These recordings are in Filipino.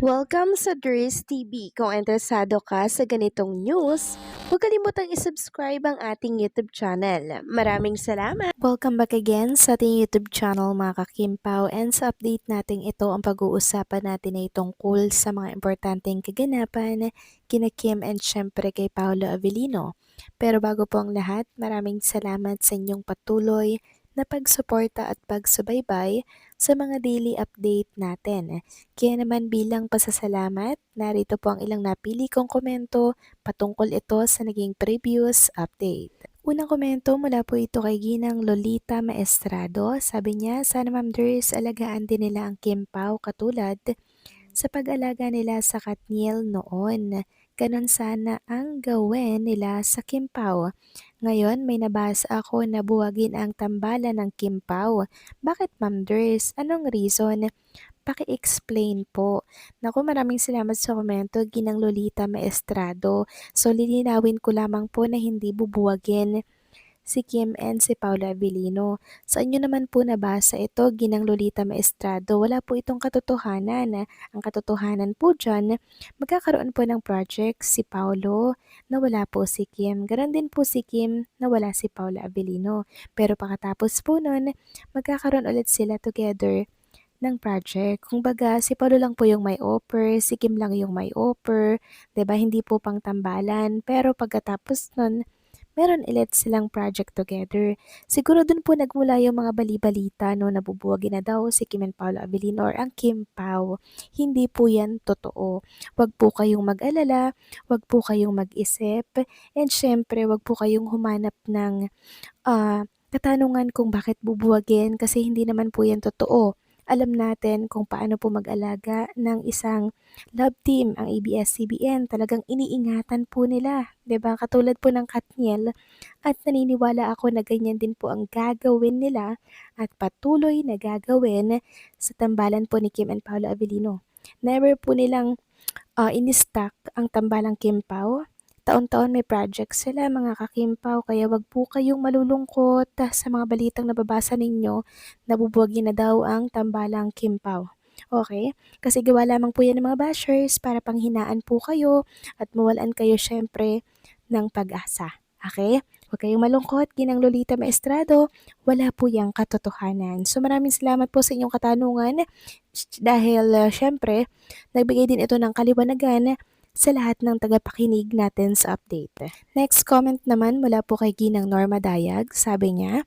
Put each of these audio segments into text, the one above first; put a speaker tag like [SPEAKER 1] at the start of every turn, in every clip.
[SPEAKER 1] Welcome sa Dries TV. Kung interesado ka sa ganitong news, huwag kalimutang isubscribe ang ating YouTube channel. Maraming salamat! Welcome back again sa ating YouTube channel mga kakimpaw, and sa update natin ito ang pag-uusapan natin ay tungkol sa mga importanteng kaganapan kina Kim and syempre kay Paolo Avellino. Pero bago po ang lahat, maraming salamat sa inyong patuloy na pagsuporta at pagsubaybay sa mga daily update natin. Kaya naman bilang pasasalamat, narito po ang ilang napili kong komento patungkol ito sa naging previous update. Unang komento mula po ito kay Ginang Lolita Maestrado. Sabi niya, sana Ma'am Ders, alagaan din nila ang Kim Pao katulad sa pag-alaga nila sa Katniel noon. Ganon sana ang gawin nila sa Kim Pao. Ngayon may nabasa ako na buwagin ang tambalan ng Kim Pao. Bakit Ma'am Ders? Anong reason? Paki-explain po. Naku, maraming salamat sa komento, Ginang Lolita Maestrado. So, lilinawin ko lamang po na hindi bubuwagin si Kim and si Paula Avellino. Sa inyo naman po nabasa ito, Ginang Lolita Maestrado. Wala po itong katotohanan. Ang katotohanan po dyan, magkakaroon po ng project si Paulo na wala po si Kim. Ganon din po si Kim na wala si Paula Avellino. Pero pagkatapos po nun, magkakaroon ulit sila together ng project. Kumbaga, si Paulo lang po yung may offer, si Kim lang yung may offer, 'di ba? Hindi po pang tambalan. Pero pagkatapos nun, meron ulit silang project together. Siguro dun po nagmula yung mga bali-balita no, nabubuwagin na daw si Kim and Paolo Avellino or ang Kim Pao. Hindi po yan totoo. Wag po kayong mag-alala, wag po kayong mag-isip, and syempre wag po kayong humanap ng katanungan kung bakit bubuwagin kasi hindi naman po yan totoo. Alam natin kung paano po mag-alaga ng isang love team, ang ABS-CBN. Talagang iniingatan po nila, 'di ba? Katulad po ng Katniel, at naniniwala ako na ganyan din po ang gagawin nila at patuloy na gagawin sa tambalan po ni Kim and Paolo Avellino. Never po nilang in-stack ang tambalang Kim Pao. Taon-taon may project sila mga kakimpaw, kaya wag po kayong malulungkot sa mga balitang nababasa ninyo na bubuwagin na daw ang tambalang Kimpaw. Okay? Kasi gawa lamang po yan ng mga bashers para panghinaan po kayo at mawalan kayo syempre ng pag-asa. Okay? Huwag kayong malungkot, Ginang Lolita Maestrado, wala po yung katotohanan. So maraming salamat po sa inyong katanungan dahil syempre, nagbigay din ito ng kaliwanagan sa lahat ng tagapakinig natin sa update. Next comment naman mula po kay Ginang Norma Dayag. Sabi niya,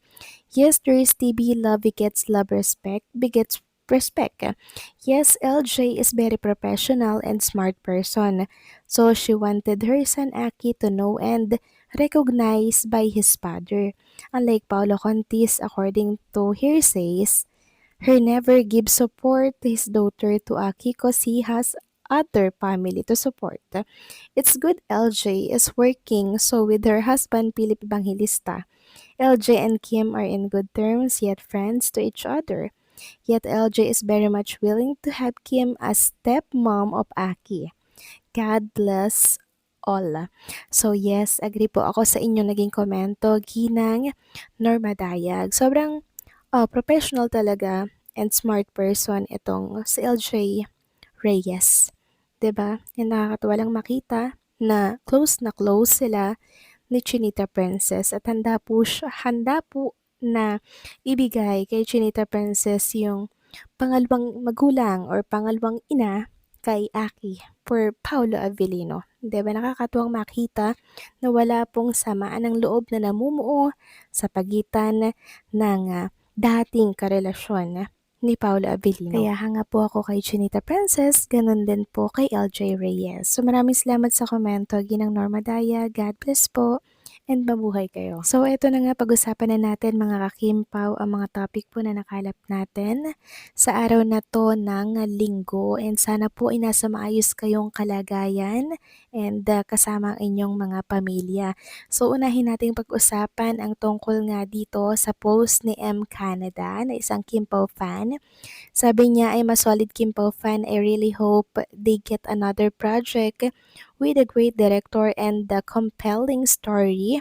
[SPEAKER 1] yes, there is TB, love begets love, respect begets respect. Yes, LJ is very professional and smart person. So she wanted her son Aki to know and recognized by his father. Unlike Paolo Contis, according to hearsays, her never gives support to his daughter to Aki because he has other family to support. It's good LJ is working so with her husband Philip Evangelista. LJ and Kim are in good terms yet friends to each other. Yet LJ is very much willing to have Kim as stepmom of Aki. God bless all. So yes, agree po ako sa inyong naging komento, Ginang Norma Dayag. Sobrang professional talaga and smart person itong si LJ Reyes. 'Di ba? Yung nakakatuwa lang makita na close sila ni Chinita Princess at handa po na ibigay kay Chinita Princess yung pangalawang magulang or pangalawang ina kay Aki for Paolo Avellino. 'Di ba nakakatuwang makita na wala pong samaan ng loob na namumuo sa pagitan ng dating karelasyon ni Paolo Avellino. Kaya hanga po ako kay Chinita Princess, ganun din po kay LJ Reyes. So maraming salamat sa komento, Ginang Norma Daya, God bless po, and mabuhay kayo. So ito na nga, pag-usapan na natin mga kakimpaw ang mga topic po na nakalap natin sa araw na to ng linggo, and sana po ay nasa maayos kayong kalagayan and kasama ang inyong mga pamilya. So unahin natin pag-usapan ang tungkol nga dito sa post ni M. Canada na isang Kimpaw fan. Sabi niya, I'm a solid Kimpaw fan. I really hope they get another project with a great director and the compelling story.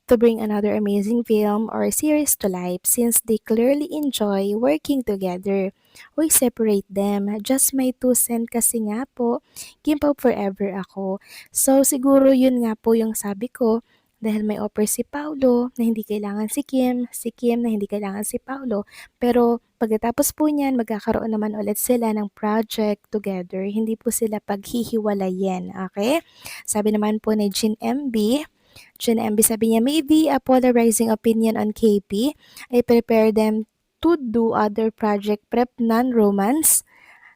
[SPEAKER 1] to bring another amazing film or series to life since they clearly enjoy working together. Why separate them? Just my 2 cents kasi nga po, Kim Pao forever ako. So siguro yun nga po yung sabi ko, dahil may offer si Paulo na hindi kailangan si Kim na hindi kailangan si Paulo. Pero pagkatapos po niyan, magkakaroon naman ulit sila ng project together. Hindi po sila paghihiwalayin, okay? Sabi naman po ni Jean MB sabi niya, maybe a polarizing opinion on KP. I prepare them to do other project prep non-romance.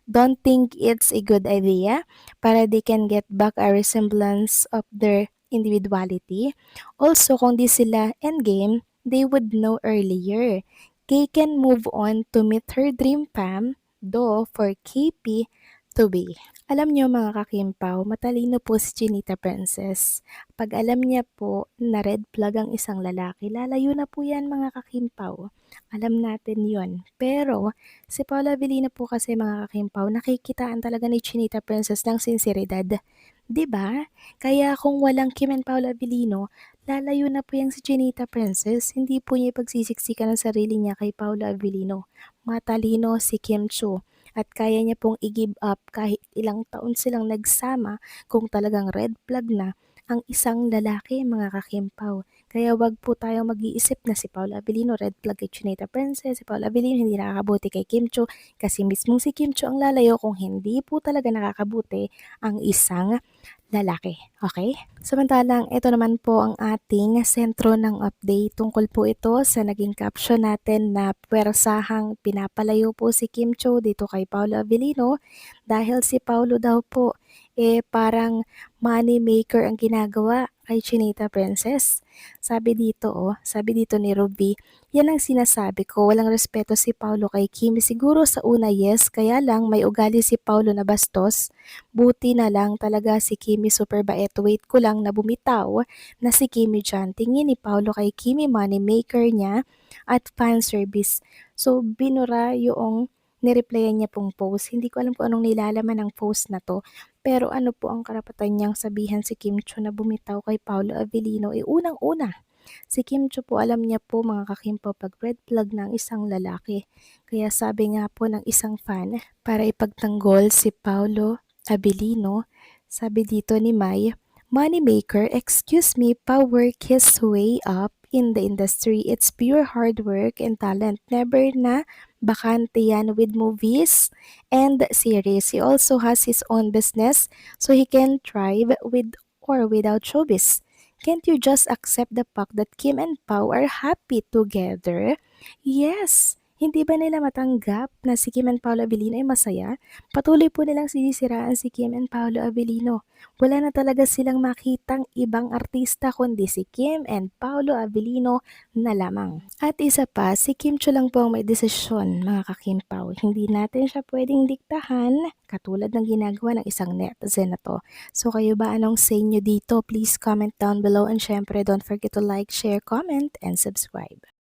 [SPEAKER 1] Don't think it's a good idea para they can get back a resemblance of their individuality. Also, kung di sila endgame, they would know earlier. Kay can move on to meet her dream Pam, though for KP to be. Alam niyo mga kakimpaw, matalino po si Chinita Princess. Pag alam niya po na red flag ang isang lalaki, lalayo na po yan mga kakimpaw. Alam natin yon. Pero si Paula Avellino po kasi mga kakimpaw, nakikitaan talaga ni Chinita Princess ng sinseridad. 'Di ba? Kaya kung walang Kim and Paula Avellino, lalayo na po yung si Chinita Princess. Hindi po niya ipagsisiksikan ang sarili niya kay Paula Avellino. Matalino si Kim Chu at kaya niya pong i-give up kahit ilang taon silang nagsama kung talagang red flag na ang isang lalaki mga kakimpaw. Kaya wag po tayong mag-iisip na si Paula Avellino red flag kay Chinita Princess, si Paula Avellino hindi nakakabuti kay Kim Cho kasi mismong si Kim Cho ang lalayo kung hindi po talaga nakakabuti ang isang lalaki. Okay? Samantalang ito naman po ang ating sentro ng update. Tungkol po ito sa naging caption natin na pwersahang pinapalayo po si Kim Cho dito kay Paolo Avellino dahil si Paolo daw po parang money maker ang ginagawa kay Chinita Princess. Sabi dito ni Ruby, yan ang sinasabi ko, walang respeto si Paolo kay Kim. Siguro sa una yes, kaya lang may ugali si Paolo na bastos. Buti na lang talaga si Kimi super bait. Wait ko lang na bumitaw na si Kimi dyan. Tingin ni Paolo kay Kimi money maker niya at fan service. So binura yung nireplyan niya pong post. Hindi ko alam kung anong nilalaman ng post na to. Pero ano po ang karapatan niyang sabihan si Kim Cho na bumitaw kay Paolo Avellino? Unang-una, si Kim Cho po alam niya po mga kakimpaw pag red flag ng isang lalaki. Kaya sabi nga po ng isang fan, para ipagtanggol si Paolo Avellino, sabi dito ni Mai, moneymaker, excuse me, pa-work his way up in the industry. It's pure hard work and talent. Never na bakante yan with movies and series. He also has his own business so he can thrive with or without showbiz. Can't you just accept the fact that Kim and Pao are happy together? Yes! Hindi ba nila matanggap na si Kim and Paolo Avellino ay masaya? Patuloy po nilang sinisiraan si Kim and Paolo Avellino. Wala na talaga silang makitang ibang artista kundi si Kim and Paolo Avellino na lamang. At isa pa, si Kim Cho lang po ang may desisyon mga kakimpaw. Hindi natin siya pwedeng diktahan katulad ng ginagawa ng isang netizen na to. So kayo ba anong say nyo dito? Please comment down below and syempre don't forget to like, share, comment, and subscribe.